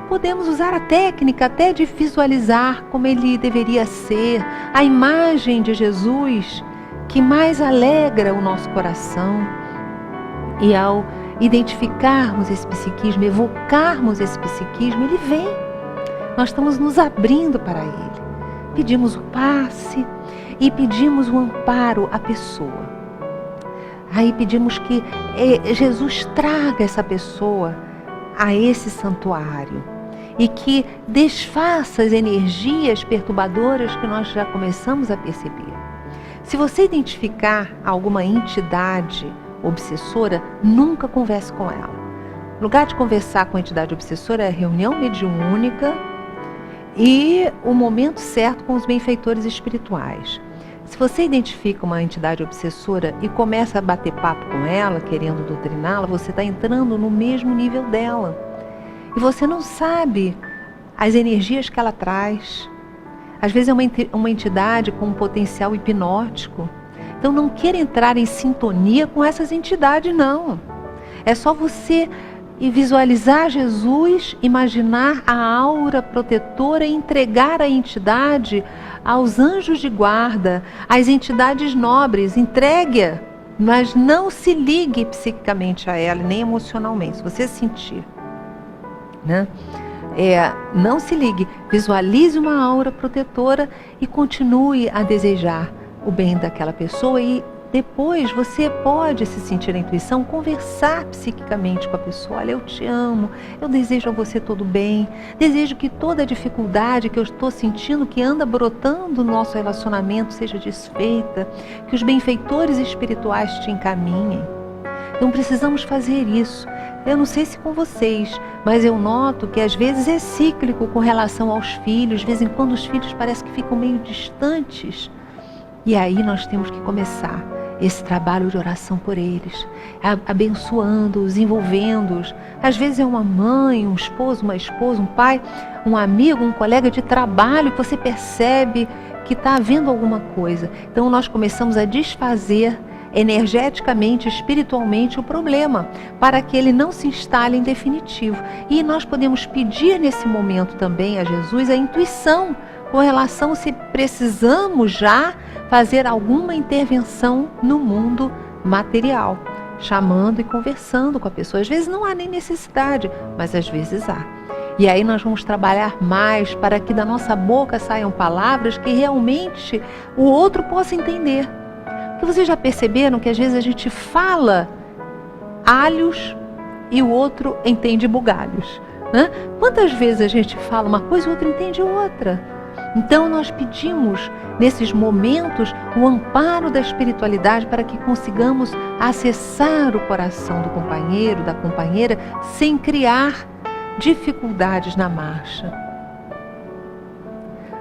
Podemos usar a técnica até de visualizar como ele deveria ser, a imagem de Jesus que mais alegra o nosso coração. E ao identificarmos esse psiquismo, evocarmos esse psiquismo, ele vem. Nós estamos nos abrindo para ele. Pedimos o passe e pedimos o amparo à pessoa. Aí pedimos que Jesus traga essa pessoa a esse santuário e que desfaça as energias perturbadoras que nós já começamos a perceber. Se você identificar alguma entidade obsessora, nunca converse com ela. No lugar de conversar com a entidade obsessora é a reunião mediúnica e o momento certo com os benfeitores espirituais. Se você identifica uma entidade obsessora e começa a bater papo com ela, querendo doutriná-la, você está entrando no mesmo nível dela. E você não sabe as energias que ela traz. Às vezes é uma entidade com um potencial hipnótico. Então não queira entrar em sintonia com essas entidades, não. É só você visualizar Jesus, imaginar a aura protetora e entregar a entidade aos anjos de guarda, às entidades nobres. Entregue-a, mas não se ligue psiquicamente a ela, nem emocionalmente, se você sentir, né? Não se ligue, visualize uma aura protetora e continue a desejar o bem daquela pessoa e depois você pode, se sentir a intuição, conversar psiquicamente com a pessoa. Olha, eu te amo, eu desejo a você todo bem, desejo que toda a dificuldade que eu estou sentindo, que anda brotando no nosso relacionamento, seja desfeita, que os benfeitores espirituais te encaminhem. Então precisamos fazer isso. Eu não sei se com vocês, mas eu noto que às vezes é cíclico com relação aos filhos, de vez em quando os filhos parecem que ficam meio distantes. E aí nós temos que começar esse trabalho de oração por eles, abençoando-os, envolvendo-os. Às vezes é uma mãe, um esposo, uma esposa, um pai, um amigo, um colega de trabalho que você percebe que está havendo alguma coisa. Então nós começamos a desfazer energeticamente, espiritualmente o problema, para que ele não se instale em definitivo. E nós podemos pedir nesse momento também a Jesus a intuição com relação se precisamos já fazer alguma intervenção no mundo material, chamando e conversando com a pessoa. Às vezes não há nem necessidade, mas às vezes há. E aí nós vamos trabalhar mais para que da nossa boca saiam palavras que realmente o outro possa entender. Porque vocês já perceberam que às vezes a gente fala alhos e o outro entende bugalhos, né? Quantas vezes a gente fala uma coisa e o outro entende outra? Então nós pedimos nesses momentos o amparo da espiritualidade para que consigamos acessar o coração do companheiro, da companheira, sem criar dificuldades na marcha.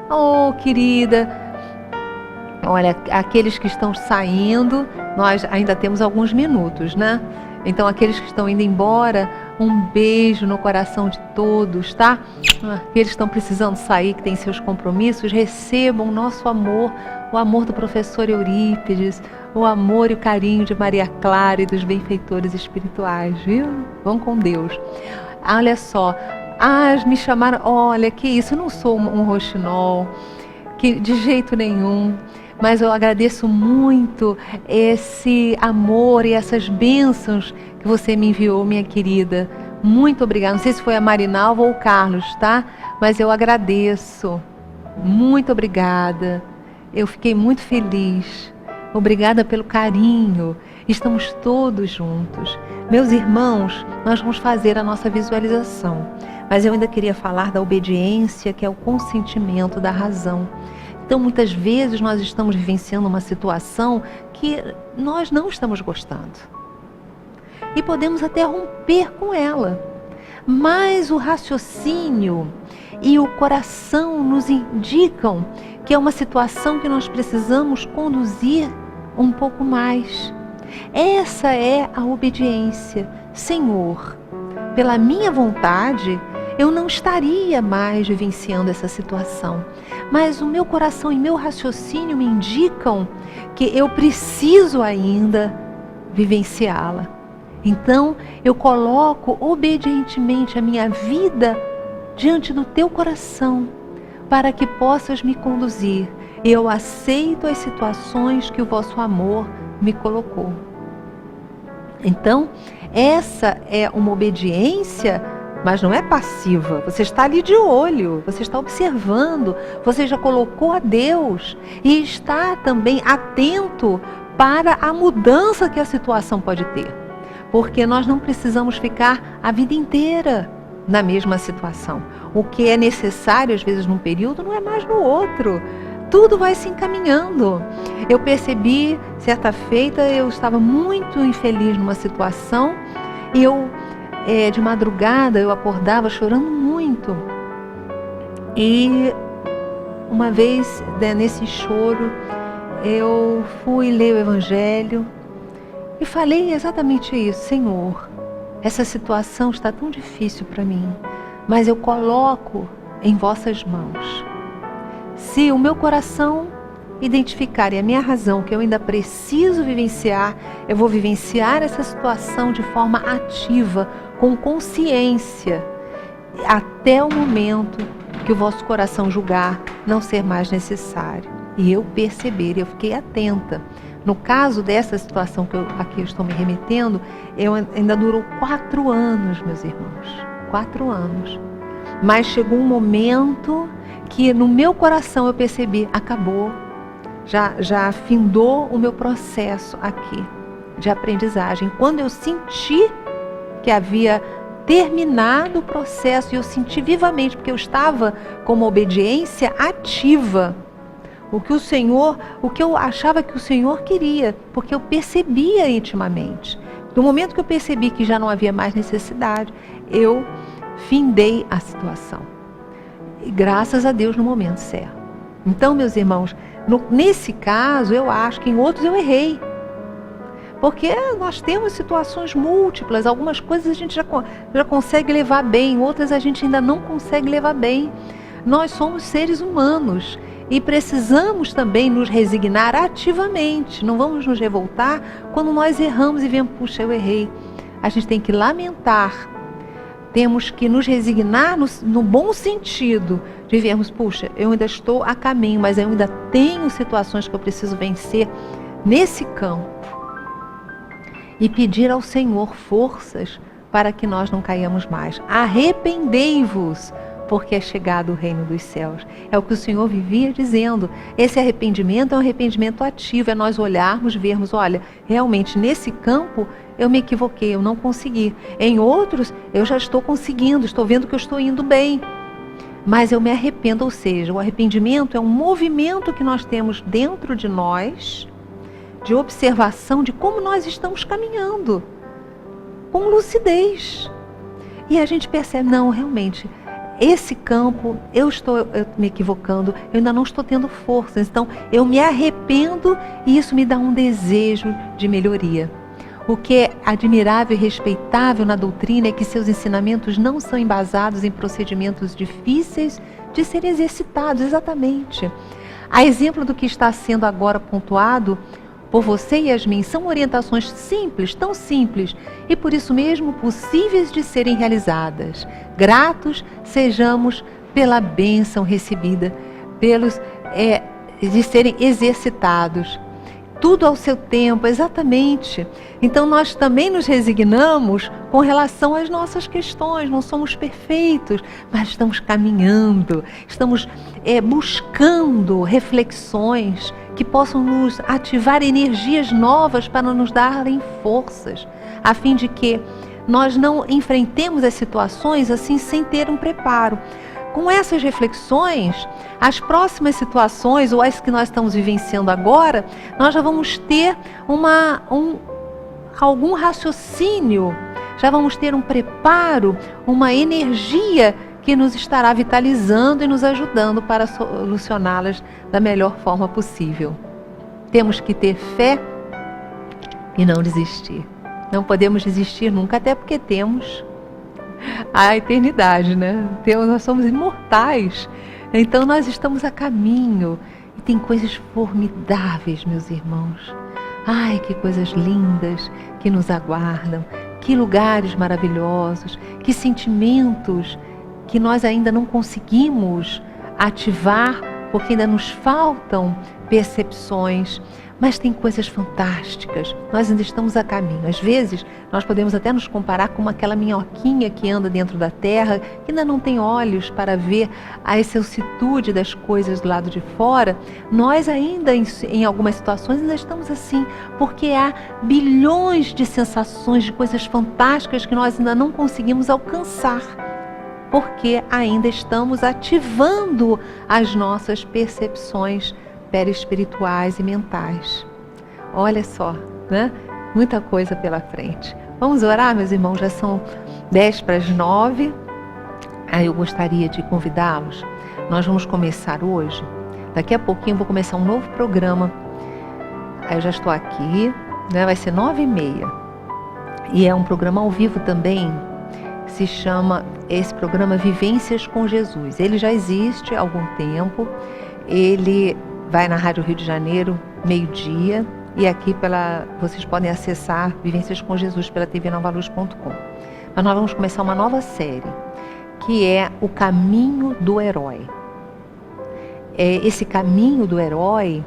Oh, querida, olha, aqueles que estão saindo, nós ainda temos alguns minutos, né? Então, aqueles que estão indo embora, um beijo no coração de todos, tá? Aqueles que estão precisando sair, que têm seus compromissos, recebam o nosso amor, o amor do professor Eurípides, o amor e o carinho de Maria Clara e dos benfeitores espirituais, viu? Vão com Deus. Olha só, me chamaram, olha, que isso, eu não sou um roxinol, que de jeito nenhum. Mas eu agradeço muito esse amor e essas bênçãos que você me enviou, minha querida. Muito obrigada. Não sei se foi a Marinalva ou o Carlos, tá? Mas eu agradeço. Muito obrigada. Eu fiquei muito feliz. Obrigada pelo carinho. Estamos todos juntos. Meus irmãos, nós vamos fazer a nossa visualização. Mas eu ainda queria falar da obediência, que é o consentimento da razão. Então, muitas vezes nós estamos vivenciando uma situação que nós não estamos gostando. E podemos até romper com ela. Mas o raciocínio e o coração nos indicam que é uma situação que nós precisamos conduzir um pouco mais. Essa é a obediência. Senhor, pela minha vontade, eu não estaria mais vivenciando essa situação. Mas o meu coração e meu raciocínio me indicam que eu preciso ainda vivenciá-la. Então, eu coloco obedientemente a minha vida diante do teu coração, para que possas me conduzir. Eu aceito as situações que o vosso amor me colocou. Então, essa é uma obediência, mas não é passiva. Você está ali de olho, você está observando, você já colocou a Deus e está também atento para a mudança que a situação pode ter. Porque nós não precisamos ficar a vida inteira na mesma situação. O que é necessário, às vezes, num período, não é mais no outro. Tudo vai se encaminhando. Eu percebi, certa feita, eu estava muito infeliz numa situação e de madrugada, eu acordava chorando muito. E uma vez, nesse choro, eu fui ler o Evangelho e falei exatamente isso. Senhor, essa situação está tão difícil para mim, mas eu coloco em vossas mãos. Se o meu coração identificar e a minha razão que eu ainda preciso vivenciar, eu vou vivenciar essa situação de forma ativa, com consciência, até o momento que o vosso coração julgar não ser mais necessário. E eu perceber, eu fiquei atenta. No caso dessa situação aqui eu estou me remetendo, ainda durou 4 anos, meus irmãos. 4 anos. Mas chegou um momento que no meu coração eu percebi, acabou. Já findou o meu processo aqui de aprendizagem. Quando eu senti que havia terminado o processo, e eu senti vivamente, porque eu estava com uma obediência ativa, o que eu achava que o Senhor queria, porque eu percebia intimamente. No momento que eu percebi que já não havia mais necessidade, eu findei a situação. E graças a Deus no momento certo. Então, meus irmãos, nesse caso, eu acho que em outros eu errei. Porque nós temos situações múltiplas, algumas coisas a gente já consegue levar bem, outras a gente ainda não consegue levar bem. Nós somos seres humanos e precisamos também nos resignar ativamente. Não vamos nos revoltar quando nós erramos e vemos, puxa, eu errei. A gente tem que lamentar. Temos que nos resignar no bom sentido, de vermos, puxa, eu ainda estou a caminho, mas eu ainda tenho situações que eu preciso vencer nesse campo. E pedir ao Senhor forças para que nós não caiamos mais. Arrependei-vos, porque é chegado o reino dos céus. É o que o Senhor vivia dizendo. Esse arrependimento é um arrependimento ativo, é nós olharmos, vermos, olha, realmente nesse campo eu me equivoquei, eu não consegui. Em outros eu já estou conseguindo, estou vendo que eu estou indo bem. Mas eu me arrependo, ou seja, o arrependimento é um movimento que nós temos dentro de nós, de observação de como nós estamos caminhando, com lucidez. E a gente percebe, não, realmente, esse campo, eu me equivocando, eu ainda não estou tendo forças, então eu me arrependo e isso me dá um desejo de melhoria. O que é admirável e respeitável na doutrina é que seus ensinamentos não são embasados em procedimentos difíceis de serem exercitados, exatamente. A exemplo do que está sendo agora pontuado por você e Yasmin, são orientações simples, tão simples, e por isso mesmo possíveis de serem realizadas. Gratos sejamos pela bênção recebida, de serem exercitados. Tudo ao seu tempo, exatamente. Então nós também nos resignamos com relação às nossas questões. Não somos perfeitos, mas estamos caminhando, estamos buscando reflexões que possam nos ativar energias novas para nos darem forças, a fim de que nós não enfrentemos as situações assim sem ter um preparo. Com essas reflexões, as próximas situações, ou as que nós estamos vivenciando agora, nós já vamos ter algum raciocínio, já vamos ter um preparo, uma energia que nos estará vitalizando e nos ajudando para solucioná-las da melhor forma possível. Temos que ter fé e não desistir. Não podemos desistir nunca, até porque temos a eternidade, né? Nós somos imortais, então nós estamos a caminho e tem coisas formidáveis, meus irmãos. Ai, que coisas lindas que nos aguardam, que lugares maravilhosos, que sentimentos que nós ainda não conseguimos ativar, porque ainda nos faltam percepções, mas tem coisas fantásticas, nós ainda estamos a caminho. Às vezes, nós podemos até nos comparar com aquela minhoquinha que anda dentro da terra, que ainda não tem olhos para ver a excelsitude das coisas do lado de fora. Nós ainda, em algumas situações, ainda estamos assim, porque há bilhões de sensações, de coisas fantásticas que nós ainda não conseguimos alcançar, porque ainda estamos ativando as nossas percepções perispirituais e mentais. Olha só, né? Muita coisa pela frente. Vamos orar, meus irmãos? Já são 8:50. Aí eu gostaria de convidá-los. Nós vamos começar hoje. Daqui a pouquinho eu vou começar um novo programa. Aí eu já estou aqui, né? Vai ser 9:30. E é um programa ao vivo também. Se chama esse programa Vivências com Jesus. Ele já existe há algum tempo. Ele vai na Rádio Rio de Janeiro, 12:00, e aqui vocês podem acessar Vivências com Jesus pela tvnovaluz.com. Mas nós vamos começar uma nova série, que é o Caminho do Herói. Esse caminho do herói,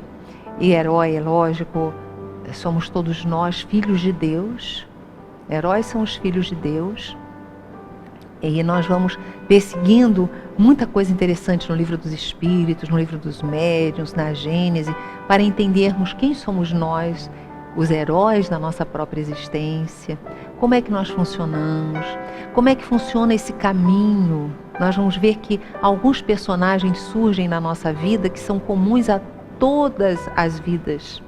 e herói é lógico, somos todos nós filhos de Deus, heróis são os filhos de Deus, e nós vamos perseguindo muita coisa interessante no livro dos Espíritos, no livro dos Médiuns, na Gênese, para entendermos quem somos nós, os heróis da nossa própria existência, como é que nós funcionamos, como é que funciona esse caminho. Nós vamos ver que alguns personagens surgem na nossa vida que são comuns a todas as vidas.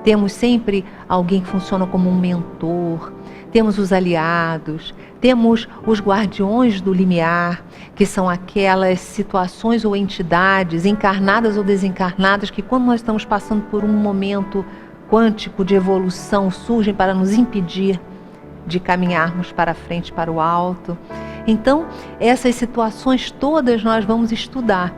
Temos sempre alguém que funciona como um mentor, temos os aliados, temos os guardiões do limiar, que são aquelas situações ou entidades, encarnadas ou desencarnadas, que quando nós estamos passando por um momento quântico de evolução surgem para nos impedir de caminharmos para frente, para o alto. Então, essas situações todas nós vamos estudar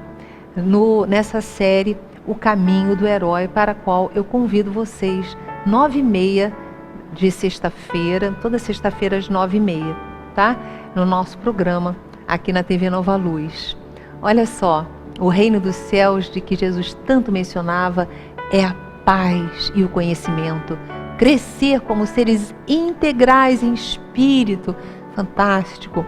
nessa série O Caminho do Herói, para a qual eu convido vocês 9h30 de sexta-feira, toda sexta-feira às 9h30, tá? No nosso programa aqui na TV Nova Luz. Olha só, o reino dos céus de que Jesus tanto mencionava é a paz e o conhecimento. Crescer como seres integrais em espírito. Fantástico.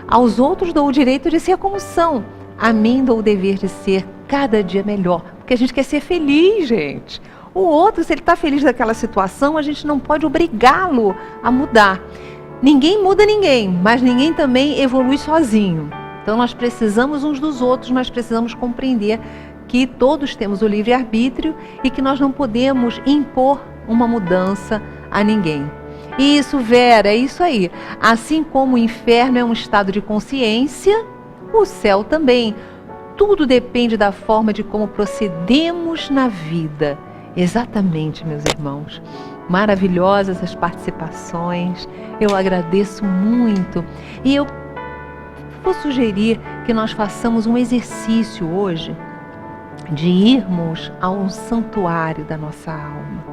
Aos outros dou o direito de ser como são. A mim dou o dever de ser cada dia melhor. Porque a gente quer ser feliz, gente. O outro, se ele está feliz daquela situação, a gente não pode obrigá-lo a mudar. Ninguém muda ninguém, mas ninguém também evolui sozinho. Então nós precisamos uns dos outros, mas precisamos compreender que todos temos o livre-arbítrio e que nós não podemos impor uma mudança a ninguém. Isso, Vera, é isso aí. Assim como o inferno é um estado de consciência, o céu também. Tudo depende da forma de como procedemos na vida. Exatamente, meus irmãos. Maravilhosas as participações. Eu agradeço muito. E eu vou sugerir que nós façamos um exercício hoje de irmos ao santuário da nossa alma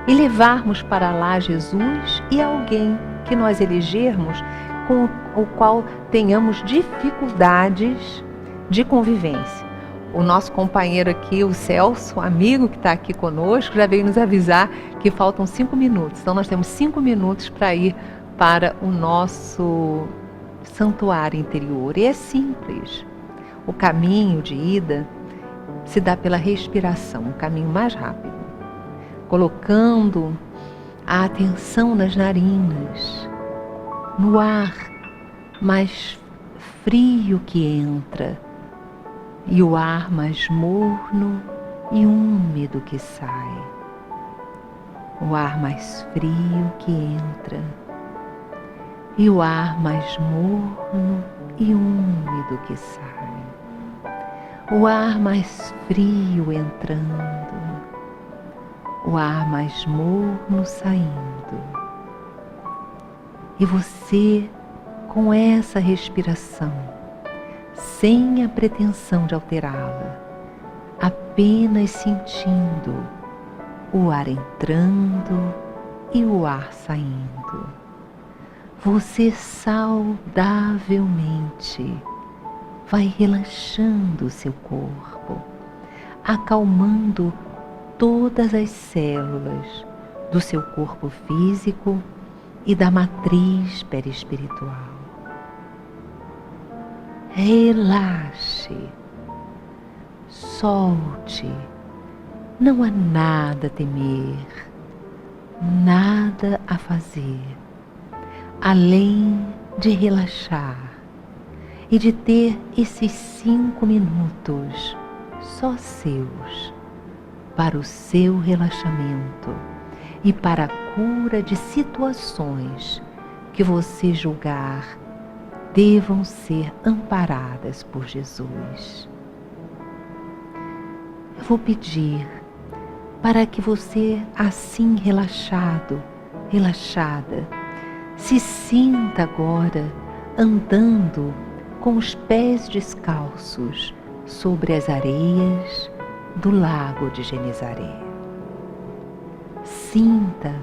e levarmos para lá Jesus e alguém que nós elegermos com o qual tenhamos dificuldades de convivência. O nosso companheiro aqui, o Celso, amigo que está aqui conosco, já veio nos avisar que faltam 5 minutos. Então nós temos 5 minutos para ir para o nosso santuário interior. E é simples. O caminho de ida se dá pela respiração, um caminho mais rápido. Colocando a atenção nas narinas, no ar mais frio que entra e o ar mais morno e úmido que sai. O ar mais frio que entra e o ar mais morno e úmido que sai. O ar mais frio entrando, o ar mais morno saindo. E você, com essa respiração, sem a pretensão de alterá-la, apenas sentindo o ar entrando e o ar saindo, você saudavelmente vai relaxando o seu corpo, acalmando todas as células do seu corpo físico e da matriz perispiritual. Relaxe, solte, não há nada a temer, nada a fazer, além de relaxar e de ter esses 5 minutos só seus, para o seu relaxamento e para a cura de situações que você julgar devam ser amparadas por Jesus. Eu vou pedir para que você, assim relaxado, relaxada, se sinta agora andando com os pés descalços sobre as areias do lago de Genezaré. Sinta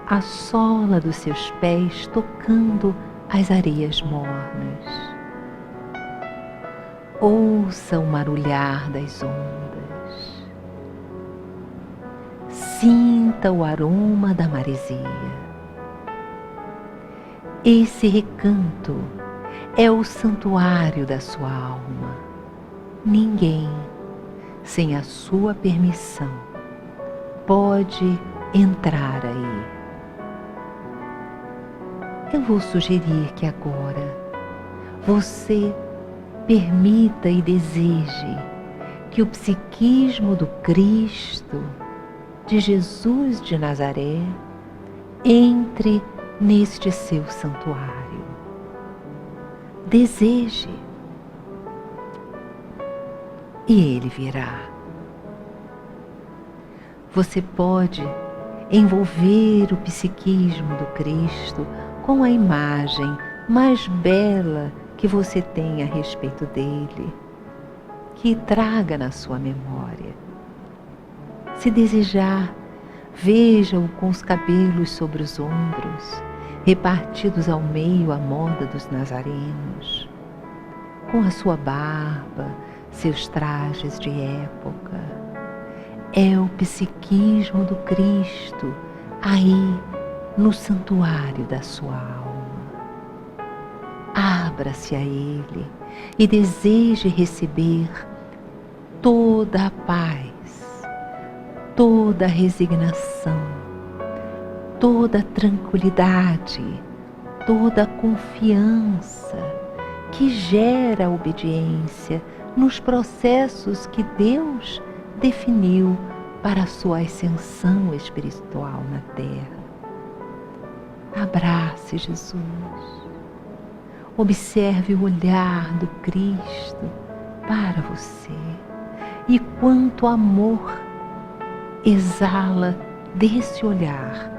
a sola dos seus pés tocando as areias mornas. Ouça o marulhar das ondas. Sinta o aroma da maresia. Esse recanto é o santuário da sua alma. Ninguém, sem a sua permissão, pode entrar aí. Eu vou sugerir que agora você permita e deseje que o psiquismo do Cristo, de Jesus de Nazaré, entre neste seu santuário. Deseje, e ele virá. você pode envolver o psiquismo do Cristo com a imagem mais bela que você tem a respeito dele, que traga na sua memória. Se desejar, veja-o com os cabelos sobre os ombros, repartidos ao meio à moda dos nazarenos, com a sua barba, seus trajes de época. É o psiquismo do Cristo aí no santuário da sua alma. Abra-se a Ele e deseje receber toda a paz, toda a resignação, toda a tranquilidade, toda a confiança que gera a obediência nos processos que Deus definiu para a sua ascensão espiritual na terra. Abrace Jesus. Observe o olhar do Cristo para você e quanto amor exala desse olhar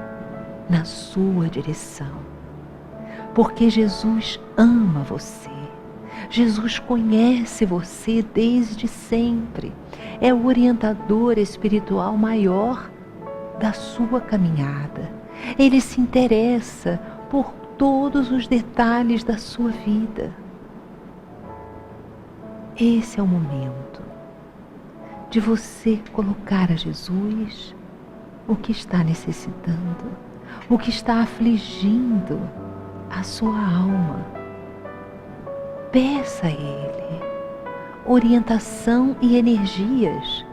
na sua direção. Porque Jesus ama você. Jesus conhece você desde sempre. É o orientador espiritual maior da sua caminhada. Ele se interessa por todos os detalhes da sua vida. Esse é o momento de você colocar a Jesus o que está necessitando, o que está afligindo a sua alma. Peça a Ele orientação e energias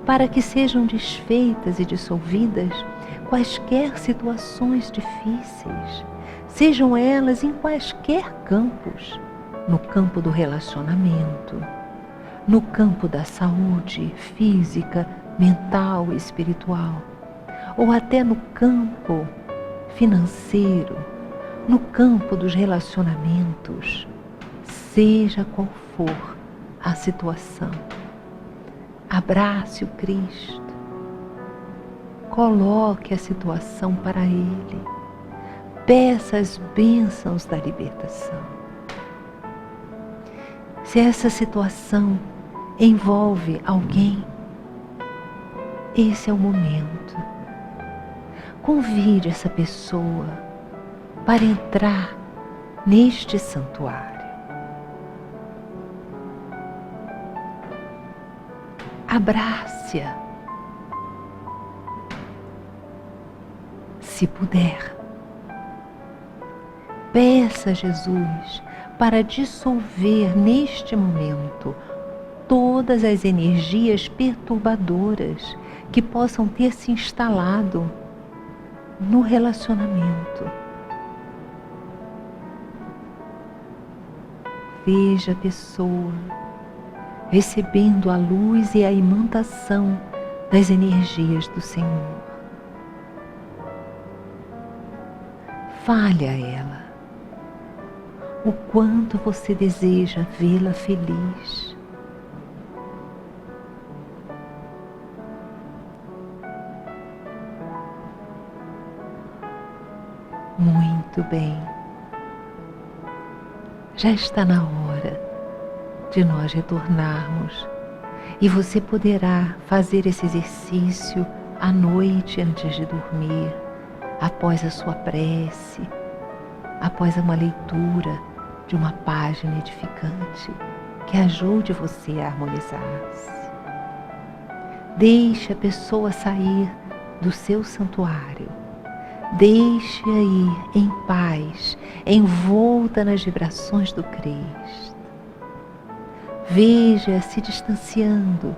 para que sejam desfeitas e dissolvidas quaisquer situações difíceis, sejam elas em quaisquer campos, no campo do relacionamento, no campo da saúde física, mental e espiritual, ou até no campo financeiro, no campo dos relacionamentos, seja qual for a situação. Abrace o Cristo, coloque a situação para Ele, peça as bênçãos da libertação. Se essa situação envolve alguém, esse é o momento. Convide essa pessoa para entrar neste santuário. Abrace-a. Se puder, peça a Jesus para dissolver neste momento todas as energias perturbadoras que possam ter se instalado no relacionamento. Veja a pessoa recebendo a luz e a imantação das energias do Senhor. Fale a ela o quanto você deseja vê-la feliz. Muito bem. Já está na hora de nós retornarmos e você poderá fazer esse exercício à noite antes de dormir, após a sua prece, após uma leitura de uma página edificante que ajude você a harmonizar-se. Deixe a pessoa sair do seu santuário. Deixe-a ir em paz, envolta nas vibrações do Cristo. Veja-a se distanciando.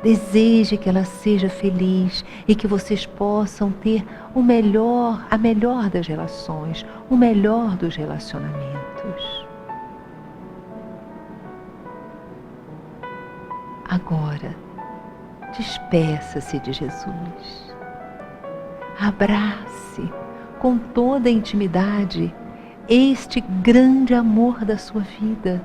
Deseje que ela seja feliz e que vocês possam ter a melhor das relações, o melhor dos relacionamentos. Agora, despeça-se de Jesus. Abrace com toda a intimidade este grande amor da sua vida,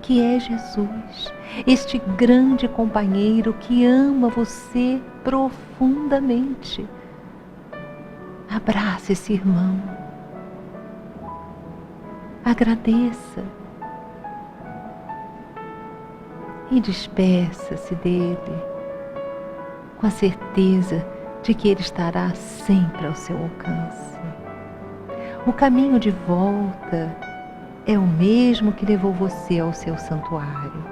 que é Jesus, este grande companheiro que ama você profundamente. Abrace esse irmão. Agradeça. E despeça-se dele com a certeza de que ele estará sempre ao seu alcance. O caminho de volta é o mesmo que levou você ao seu santuário.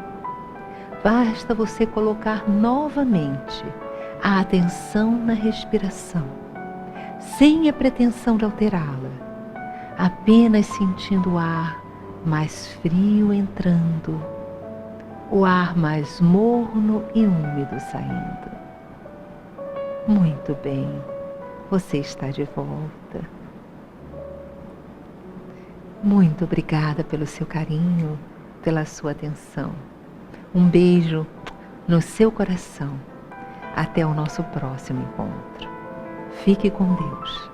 Basta você colocar novamente a atenção na respiração, sem a pretensão de alterá-la, apenas sentindo o ar mais frio entrando, o ar mais morno e úmido saindo. Muito bem, você está de volta. Muito obrigada pelo seu carinho, pela sua atenção. Um beijo no seu coração. Até o nosso próximo encontro. Fique com Deus.